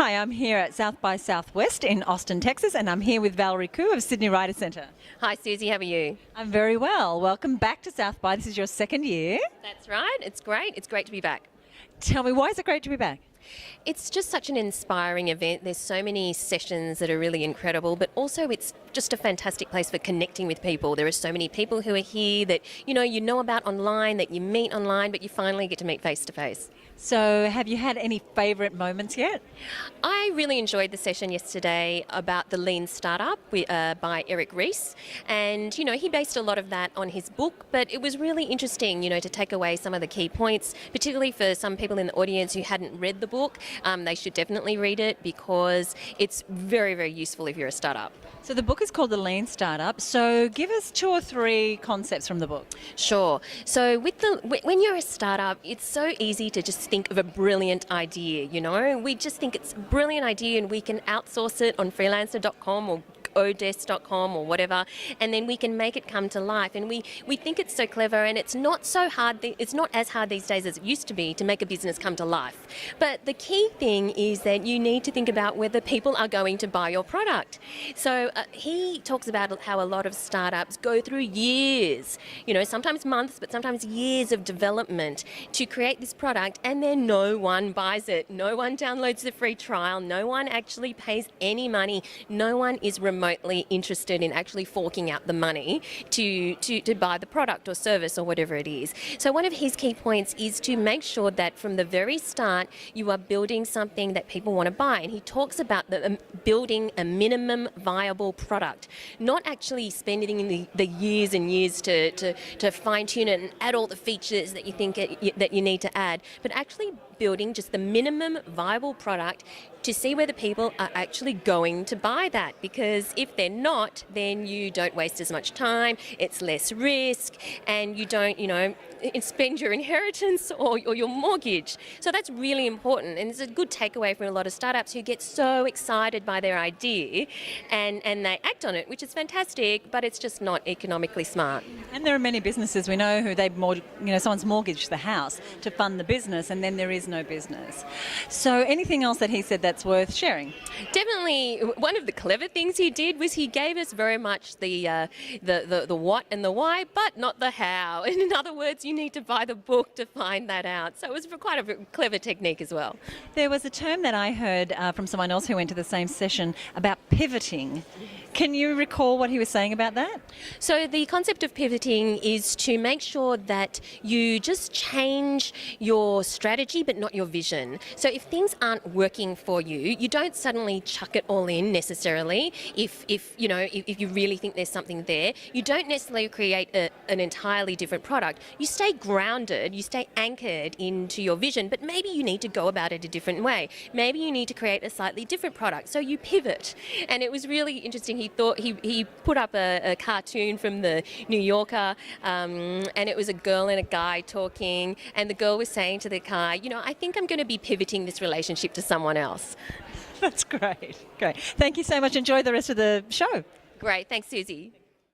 Hi, I'm here at South by Southwest in Austin, Texas, and I'm here with Valerie Khoo of Sydney Writer Centre. Hi Susie, how are you? I'm very well. Welcome back to South by. This is your second year. That's right, it's great. It's great to be back. Tell me, why is it great to be back? It's just such an inspiring event. There's so many sessions that are really incredible, but also it's just a fantastic place for connecting with people. There are so many people who are here that you know about online, that you meet online, but you finally get to meet face to face. So have you had any favourite moments yet? I really enjoyed the session yesterday about the lean startup by Eric Ries, and he based a lot of that on his book, but it was really interesting to take away some of the key points, particularly for some people in the audience who hadn't read the book. They should definitely read it because it's very, very useful if you're a startup. So the book is called The Lean Startup, so give us 2 or 3 concepts from the book. Sure. So when you're a startup, it's so easy to just think of a brilliant idea, We just think it's a brilliant idea and we can outsource it on freelancer.com or odesk.com or whatever, and then we can make it come to life. And we think it's so clever, and it's not so hard. It's not as hard these days as it used to be to make a business come to life. But the key thing is that you need to think about whether people are going to buy your product. So he talks about how a lot of startups go through years, sometimes months, but sometimes years of development to create this product, and then no one buys it. No one downloads the free trial. No one actually pays any money. No one is remotely interested in actually forking out the money to buy the product or service or whatever it is. So one of his key points is to make sure that from the very start you are building something that people want to buy. And he talks about building a minimum viable product, not actually spending the years and years to fine-tune it and add all the features that you think that you need to add, but actually building just the minimum viable product to see whether people are actually going to buy that. Because if they're not, then you don't waste as much time, it's less risk, and you don't, spend your inheritance or your mortgage. So that's really important, and it's a good takeaway from a lot of startups who get so excited by their idea and they act on it, which is fantastic, but it's just not economically smart. And there are many businesses we know who someone's mortgaged the house to fund the business, and then there is no business. So anything else that he said that's worth sharing? Definitely, one of the clever things he did was he gave us very much the what and the why, but not the how. And in other words, you need to buy the book to find that out. So it was quite a clever technique as well. There was a term that I heard from someone else who went to the same session about pivoting. Can you recall what he was saying about that? So the concept of pivoting is to make sure that you just change your strategy but not your vision. So if things aren't working for you, you don't suddenly chuck it all in necessarily. If you really think there's something there, you don't necessarily create an entirely different product. You stay grounded, you stay anchored into your vision, but maybe you need to go about it a different way. Maybe you need to create a slightly different product. So you pivot. And it was really interesting. He put up a cartoon from the New Yorker, and it was a girl and a guy talking, and the girl was saying to the guy, I think I'm going to be pivoting this relationship to someone else. That's great. Great. Thank you so much. Enjoy the rest of the show. Great. Thanks, Susie.